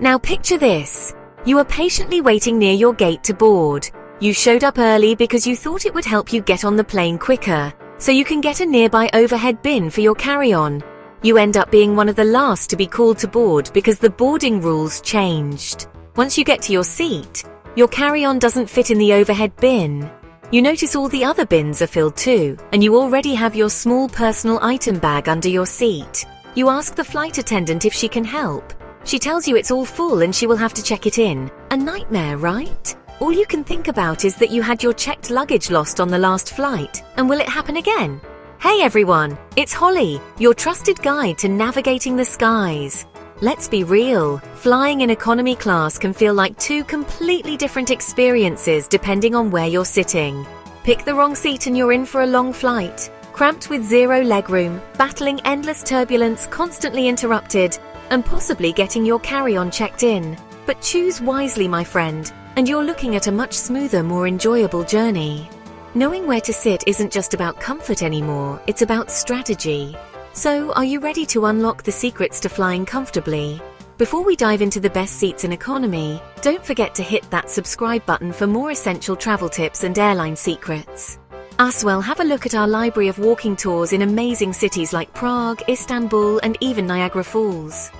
Now picture this. You are patiently waiting near your gate to board. You showed up early because you thought it would help you get on the plane quicker, so you can get a nearby overhead bin for your carry-on. You end up being one of the last to be called to board because the boarding rules changed. Once you get to your seat, your carry-on doesn't fit in the overhead bin. You notice all the other bins are filled too, and you already have your small personal item bag under your seat. You ask the flight attendant if she can help. She tells you it's all full and she will have to check it in. A nightmare, right? All you can think about is that you had your checked luggage lost on the last flight, and will it happen again? Hey everyone, it's Holly, your trusted guide to navigating the skies. Let's be real, flying in economy class can feel like two completely different experiences depending on where you're sitting. Pick the wrong seat and you're in for a long flight, cramped with zero legroom, battling endless turbulence, constantly interrupted, and possibly getting your carry-on checked in. But choose wisely, my friend, and you're looking at a much smoother, more enjoyable journey. Knowing where to sit isn't just about comfort anymore, it's about strategy. So, are you ready to unlock the secrets to flying comfortably? Before we dive into the best seats in economy, don't forget to hit that subscribe button for more essential travel tips and airline secrets. As well, have a look at our library of walking tours in amazing cities like Prague, Istanbul, and even Niagara Falls.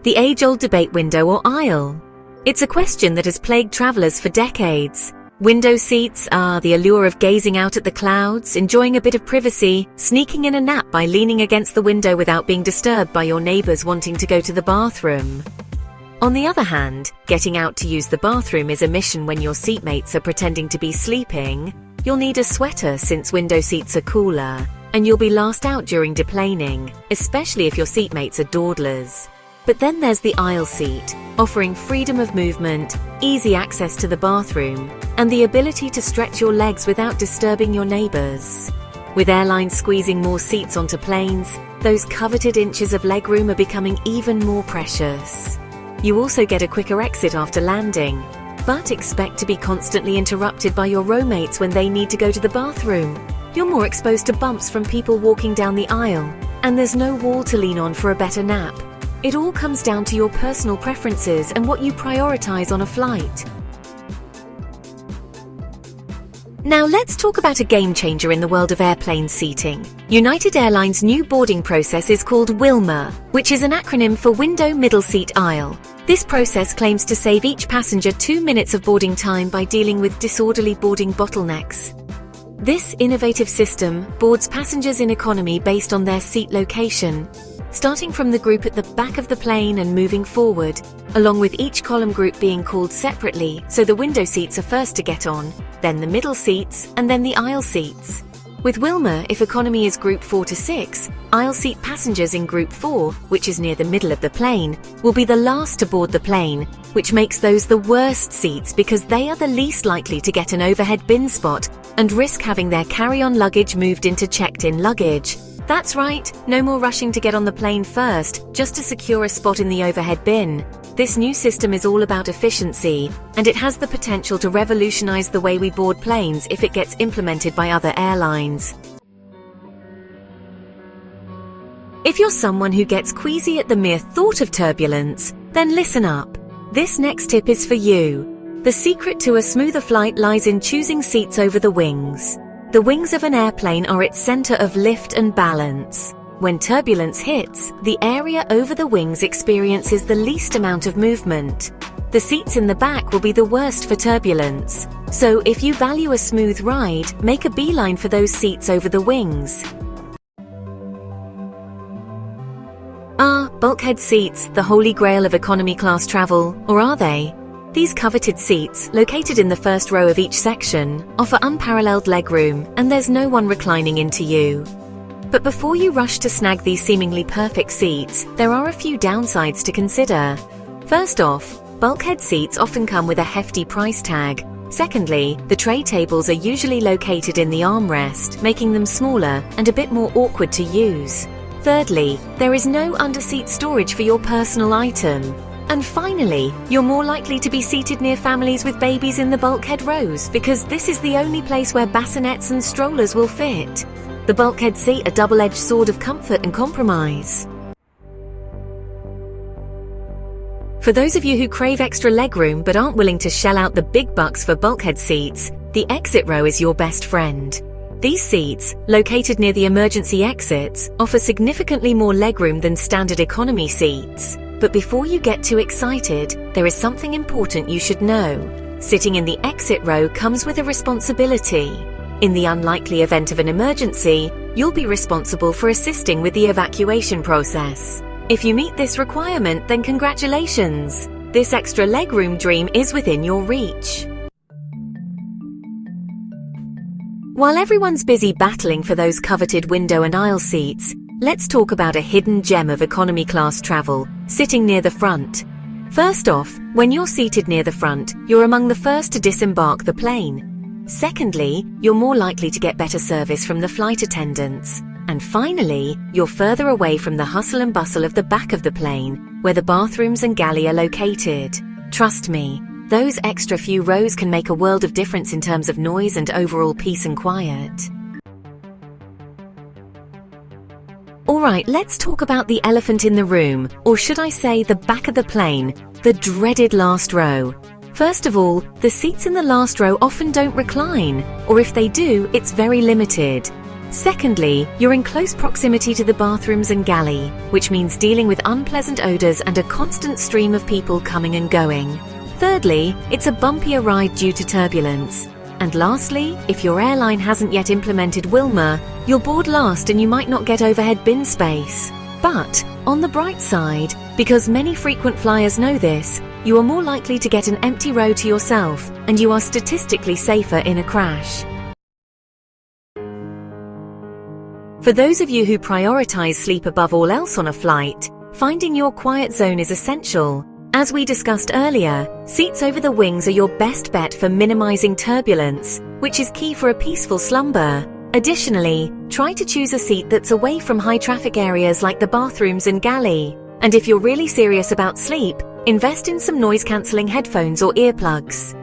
The age-old debate: window or aisle? It's a question that has plagued travelers for decades. Window seats are the allure of gazing out at the clouds, enjoying a bit of privacy, sneaking in a nap by leaning against the window without being disturbed by your neighbors wanting to go to the bathroom. On the other hand, getting out to use the bathroom is a mission when your seatmates are pretending to be sleeping. You'll need a sweater since window seats are cooler, and you'll be last out during deplaning, especially if your seatmates are dawdlers. But then there's the aisle seat, offering freedom of movement, easy access to the bathroom, and the ability to stretch your legs without disturbing your neighbors. With airlines squeezing more seats onto planes, those coveted inches of legroom are becoming even more precious. You also get a quicker exit after landing, but expect to be constantly interrupted by your rowmates when they need to go to the bathroom. You're more exposed to bumps from people walking down the aisle, and there's no wall to lean on for a better nap. It all comes down to your personal preferences and what you prioritize on a flight. Now let's talk about a game changer in the world of airplane seating. United Airlines' new boarding process is called WILMA, which is an acronym for Window Middle Seat Aisle. This process claims to save each passenger 2 minutes of boarding time by dealing with disorderly boarding bottlenecks. This innovative system boards passengers in economy based on their seat location, starting from the group at the back of the plane and moving forward, along with each column group being called separately, so the window seats are first to get on, then the middle seats, and then the aisle seats. With WILMA, if economy is group 4 to 6, aisle seat passengers in group 4, which is near the middle of the plane, will be the last to board the plane, which makes those the worst seats because they are the least likely to get an overhead bin spot and risk having their carry-on luggage moved into checked-in luggage. That's right, no more rushing to get on the plane first, just to secure a spot in the overhead bin. This new system is all about efficiency, and it has the potential to revolutionize the way we board planes if it gets implemented by other airlines. If you're someone who gets queasy at the mere thought of turbulence, then listen up. This next tip is for you. The secret to a smoother flight lies in choosing seats over the wings. The wings of an airplane are its center of lift and balance. When turbulence hits, the area over the wings experiences the least amount of movement. The seats in the back will be the worst for turbulence. So if you value a smooth ride, make a beeline for those seats over the wings. Are bulkhead seats the holy grail of economy class travel, or are they? These coveted seats, located in the first row of each section, offer unparalleled legroom, and there's no one reclining into you. But before you rush to snag these seemingly perfect seats, there are a few downsides to consider. First off, bulkhead seats often come with a hefty price tag. Secondly, the tray tables are usually located in the armrest, making them smaller and a bit more awkward to use. Thirdly, there is no underseat storage for your personal item. And finally, you're more likely to be seated near families with babies in the bulkhead rows because this is the only place where bassinets and strollers will fit. The bulkhead seat, a double-edged sword of comfort and compromise. For those of you who crave extra legroom but aren't willing to shell out the big bucks for bulkhead seats, the exit row is your best friend. These seats, located near the emergency exits, offer significantly more legroom than standard economy seats. But before you get too excited, there is something important you should know. Sitting in the exit row comes with a responsibility. In the unlikely event of an emergency, you'll be responsible for assisting with the evacuation process. If you meet this requirement, then congratulations! This extra legroom dream is within your reach. While everyone's busy battling for those coveted window and aisle seats, let's talk about a hidden gem of economy class travel, sitting near the front. First off, when you're seated near the front, you're among the first to disembark the plane. Secondly, you're more likely to get better service from the flight attendants. And finally, you're further away from the hustle and bustle of the back of the plane, where the bathrooms and galley are located. Trust me, those extra few rows can make a world of difference in terms of noise and overall peace and quiet. Alright, let's talk about the elephant in the room, or should I say the back of the plane, the dreaded last row. First of all, the seats in the last row often don't recline, or if they do, it's very limited. Secondly, you're in close proximity to the bathrooms and galley, which means dealing with unpleasant odors and a constant stream of people coming and going. Thirdly, it's a bumpier ride due to turbulence. And lastly, if your airline hasn't yet implemented Wilma, you'll board last and you might not get overhead bin space. But, on the bright side, because many frequent flyers know this, you are more likely to get an empty row to yourself, and you are statistically safer in a crash. For those of you who prioritize sleep above all else on a flight, finding your quiet zone is essential. As we discussed earlier, seats over the wings are your best bet for minimizing turbulence, which is key for a peaceful slumber. Additionally, try to choose a seat that's away from high traffic areas like the bathrooms and galley. And if you're really serious about sleep, invest in some noise-cancelling headphones or earplugs.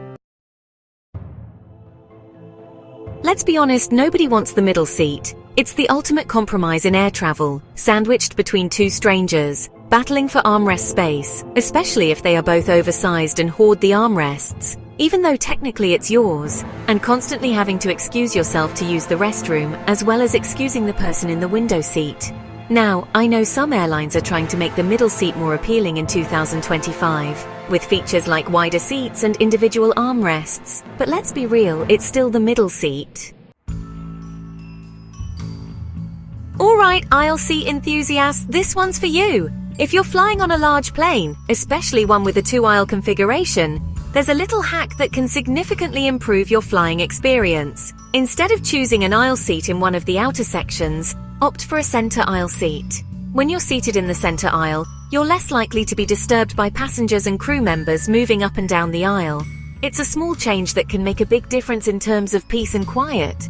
Let's be honest, nobody wants the middle seat. It's the ultimate compromise in air travel, sandwiched between two strangers, battling for armrest space, especially if they are both oversized and hoard the armrests, even though technically it's yours, and constantly having to excuse yourself to use the restroom, as well as excusing the person in the window seat. Now, I know some airlines are trying to make the middle seat more appealing in 2025, with features like wider seats and individual armrests, but let's be real, it's still the middle seat. Alright, aisle seat enthusiasts, this one's for you! If you're flying on a large plane, especially one with a two-aisle configuration, there's a little hack that can significantly improve your flying experience. Instead of choosing an aisle seat in one of the outer sections, opt for a center aisle seat. When you're seated in the center aisle, you're less likely to be disturbed by passengers and crew members moving up and down the aisle. It's a small change that can make a big difference in terms of peace and quiet.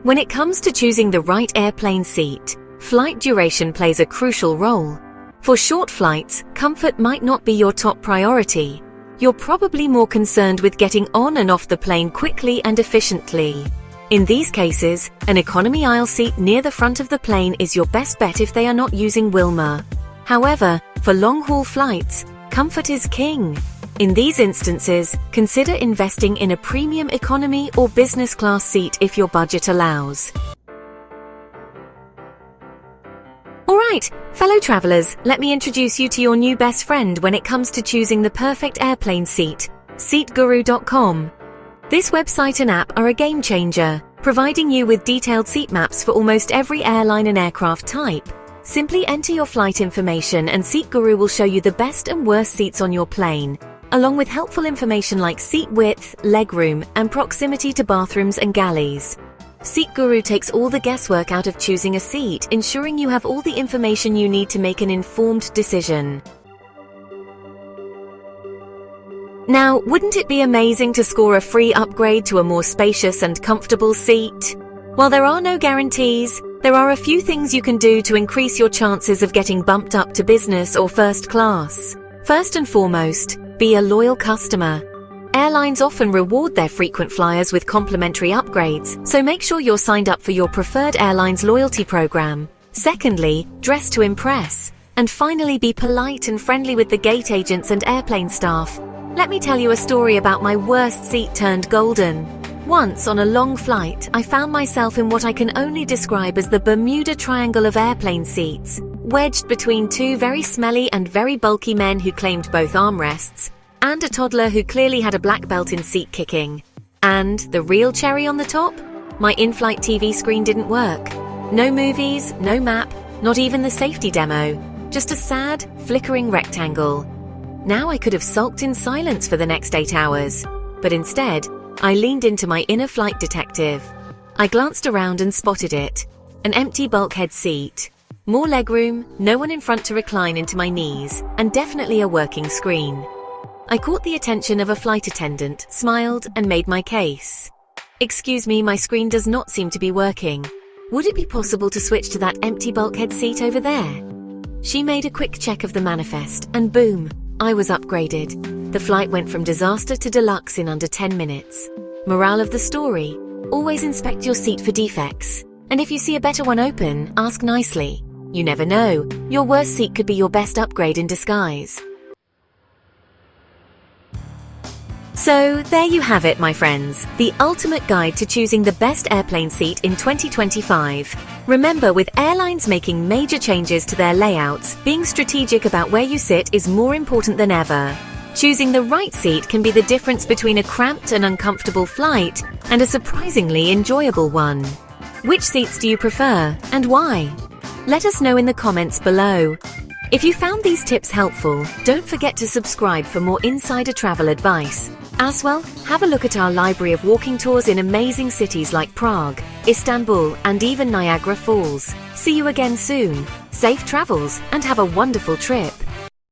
When it comes to choosing the right airplane seat, flight duration plays a crucial role. For short flights, comfort might not be your top priority. You're probably more concerned with getting on and off the plane quickly and efficiently. In these cases, an economy aisle seat near the front of the plane is your best bet if they are not using Wilma. However, for long-haul flights, comfort is king. In these instances, consider investing in a premium economy or business class seat if your budget allows. Alright, fellow travelers, let me introduce you to your new best friend when it comes to choosing the perfect airplane seat, SeatGuru.com. This website and app are a game changer, providing you with detailed seat maps for almost every airline and aircraft type. Simply enter your flight information and SeatGuru will show you the best and worst seats on your plane, along with helpful information like seat width, legroom, and proximity to bathrooms and galleys. SeatGuru takes all the guesswork out of choosing a seat, ensuring you have all the information you need to make an informed decision. Now, wouldn't it be amazing to score a free upgrade to a more spacious and comfortable seat? While there are no guarantees, there are a few things you can do to increase your chances of getting bumped up to business or first class. First and foremost, be a loyal customer. Airlines often reward their frequent flyers with complimentary upgrades, so make sure you're signed up for your preferred airline's loyalty program. Secondly, dress to impress. And finally, be polite and friendly with the gate agents and airplane staff. Let me tell you a story about my worst seat turned golden. Once on a long flight, I found myself in what I can only describe as the Bermuda Triangle of airplane seats, wedged between two very smelly and very bulky men who claimed both armrests, and a toddler who clearly had a black belt in seat kicking. And the real cherry on the top? My in-flight TV screen didn't work. No movies, no map, not even the safety demo. Just a sad, flickering rectangle. Now I could have sulked in silence for the next 8 hours, but instead, I leaned into my inner flight detective. I glanced around and spotted it. An empty bulkhead seat. More legroom, no one in front to recline into my knees, and definitely a working screen. I caught the attention of a flight attendant, smiled, and made my case. "Excuse me, my screen does not seem to be working. Would it be possible to switch to that empty bulkhead seat over there?" She made a quick check of the manifest, and boom, I was upgraded. The flight went from disaster to deluxe in under 10 minutes. Morale of the story: always inspect your seat for defects. And if you see a better one open, ask nicely. You never know, your worst seat could be your best upgrade in disguise. So, there you have it, my friends, the ultimate guide to choosing the best airplane seat in 2025. Remember, with airlines making major changes to their layouts, being strategic about where you sit is more important than ever. Choosing the right seat can be the difference between a cramped and uncomfortable flight and a surprisingly enjoyable one. Which seats do you prefer, and why? Let us know in the comments below. If you found these tips helpful, don't forget to subscribe for more insider travel advice. As well, have a look at our library of walking tours in amazing cities like Prague, Istanbul, and even Niagara Falls. See you again soon. Safe travels and have a wonderful trip.